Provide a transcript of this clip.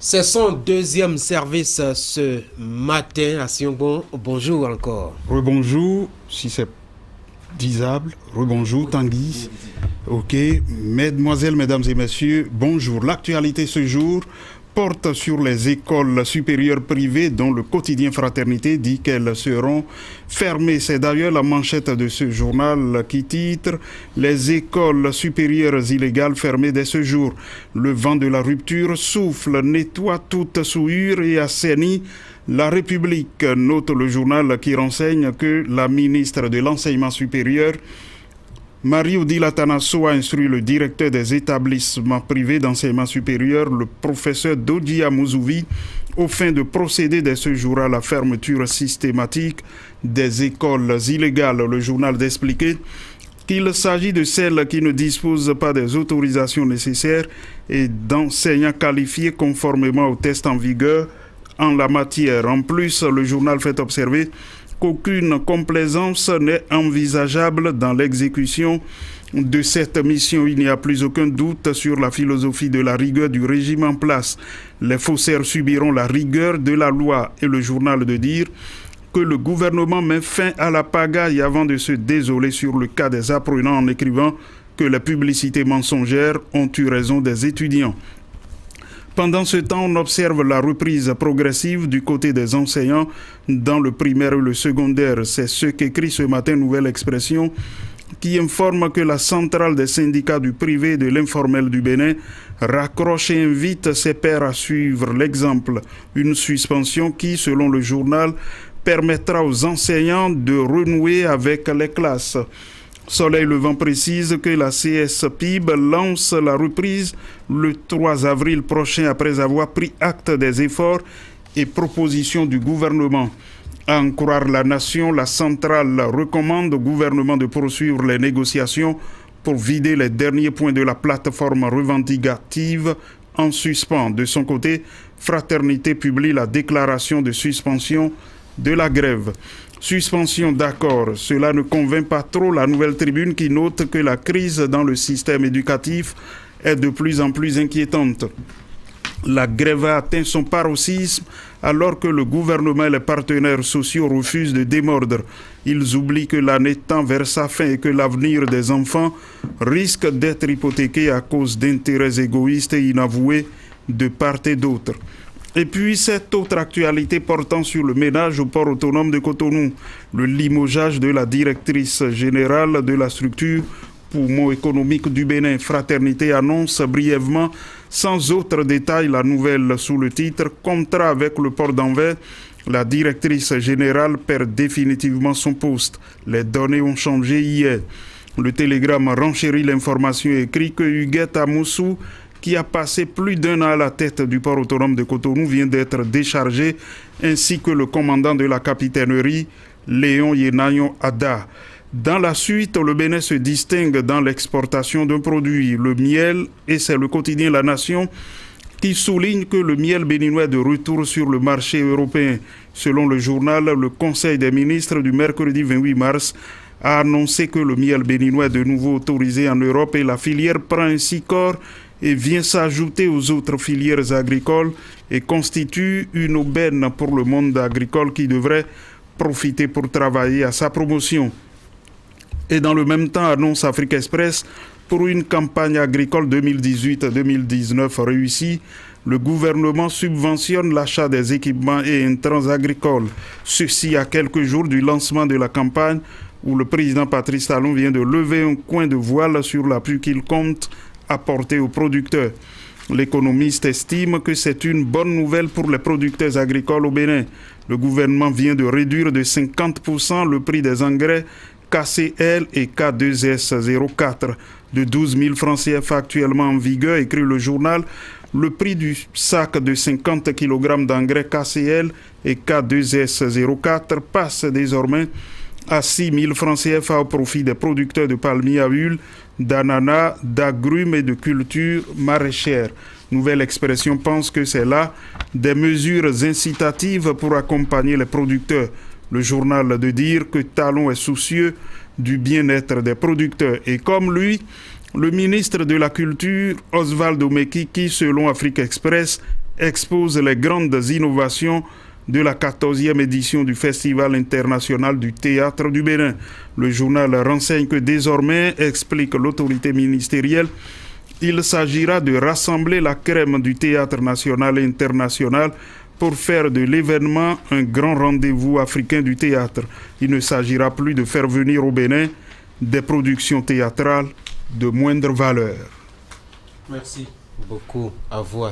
C'est son deuxième service ce matin à Siongbon. Bonjour encore. Rebonjour, si c'est disable. Rebonjour, Tanguy. Ok, mesdemoiselles, mesdames et messieurs, bonjour. L'actualité ce jour porte sur les écoles supérieures privées dont le quotidien Fraternité dit qu'elles seront fermées. C'est d'ailleurs la manchette de ce journal qui titre « Les écoles supérieures illégales fermées dès ce jour ». Le vent de la rupture souffle, nettoie toute souillure et assainit la République. Note le journal qui renseigne que la ministre de l'Enseignement supérieur Marie-Odile Atanasso a instruit le directeur des établissements privés d'enseignement supérieur, le professeur Dodia Mouzouvi, aux fins de procéder dès ce jour à la fermeture systématique des écoles illégales. Le journal d'expliquer qu'il s'agit de celles qui ne disposent pas des autorisations nécessaires et d'enseignants qualifiés conformément aux tests en vigueur en la matière. En plus, le journal fait observer qu'aucune complaisance n'est envisageable dans l'exécution de cette mission. Il n'y a plus aucun doute sur la philosophie de la rigueur du régime en place. Les faussaires subiront la rigueur de la loi et le journal de dire que le gouvernement met fin à la pagaille avant de se désoler sur le cas des apprenants en écrivant que les publicités mensongères ont eu raison des étudiants. Pendant ce temps, on observe la reprise progressive du côté des enseignants dans le primaire et le secondaire. C'est ce qu'écrit ce matin Nouvelle Expression qui informe que la centrale des syndicats du privé et de l'informel du Bénin raccroche et invite ses pairs à suivre l'exemple. Une suspension qui, selon le journal, permettra aux enseignants de renouer avec les classes. Soleil Levant précise que la CSPIB lance la reprise le 3 avril prochain après avoir pris acte des efforts et propositions du gouvernement. À en croire la nation, la centrale recommande au gouvernement de poursuivre les négociations pour vider les derniers points de la plateforme revendicative en suspens. De son côté, Fraternité publie la déclaration de suspension de la grève. Suspension d'accord, cela ne convainc pas trop la Nouvelle Tribune qui note que la crise dans le système éducatif est de plus en plus inquiétante. La grève a atteint son paroxysme alors que le gouvernement et les partenaires sociaux refusent de démordre. Ils oublient que l'année tend vers sa fin et que l'avenir des enfants risque d'être hypothéqué à cause d'intérêts égoïstes et inavoués de part et d'autre. Et puis, cette autre actualité portant sur le ménage au port autonome de Cotonou, le limogeage de la directrice générale de la structure poumon économique du Bénin. Fraternité annonce brièvement, sans autre détail, la nouvelle sous le titre « Contrat avec le port d'Anvers ». La directrice générale perd définitivement son poste. Les données ont changé hier. Le Télégramme renchérit l'information et écrit que Huguette Amoussou, qui a passé plus d'un an à la tête du port autonome de Cotonou, vient d'être déchargé, ainsi que le commandant de la capitainerie, Léon Yenayon Ada. Dans la suite, le Bénin se distingue dans l'exportation d'un produit, le miel, et c'est le quotidien La Nation qui souligne que le miel béninois est de retour sur le marché européen. Selon le journal, le Conseil des ministres du mercredi 28 mars a annoncé que le miel béninois est de nouveau autorisé en Europe et la filière prend ainsi corps et vient s'ajouter aux autres filières agricoles et constitue une aubaine pour le monde agricole qui devrait profiter pour travailler à sa promotion. Et dans le même temps, annonce Afrique Express, pour une campagne agricole 2018-2019 réussie, le gouvernement subventionne l'achat des équipements et intrants agricoles. Ceci à quelques jours du lancement de la campagne où le président Patrice Talon vient de lever un coin de voile sur l'appui qu'il compte apporté aux producteurs. L'économiste estime que c'est une bonne nouvelle pour les producteurs agricoles au Bénin. Le gouvernement vient de réduire de 50% le prix des engrais KCL et K2S04 de 12 000 francs CFA actuellement en vigueur, écrit le journal. Le prix du sac de 50 kg d'engrais KCL et K2S04 passe désormais à 6 000 francs CFA au profit des producteurs de palmiers à huile, d'ananas, d'agrumes et de cultures maraîchères. Nouvelle Expression pense que c'est là des mesures incitatives pour accompagner les producteurs. Le journal de dire que Talon est soucieux du bien-être des producteurs. Et comme lui, le ministre de la Culture, Oswald Omeki, qui, selon Afrique Express, expose les grandes innovations de la 14e édition du Festival international du théâtre du Bénin. Le journal renseigne que désormais, explique l'autorité ministérielle, il s'agira de rassembler la crème du théâtre national et international pour faire de l'événement un grand rendez-vous africain du théâtre. Il ne s'agira plus de faire venir au Bénin des productions théâtrales de moindre valeur. Merci beaucoup à vous.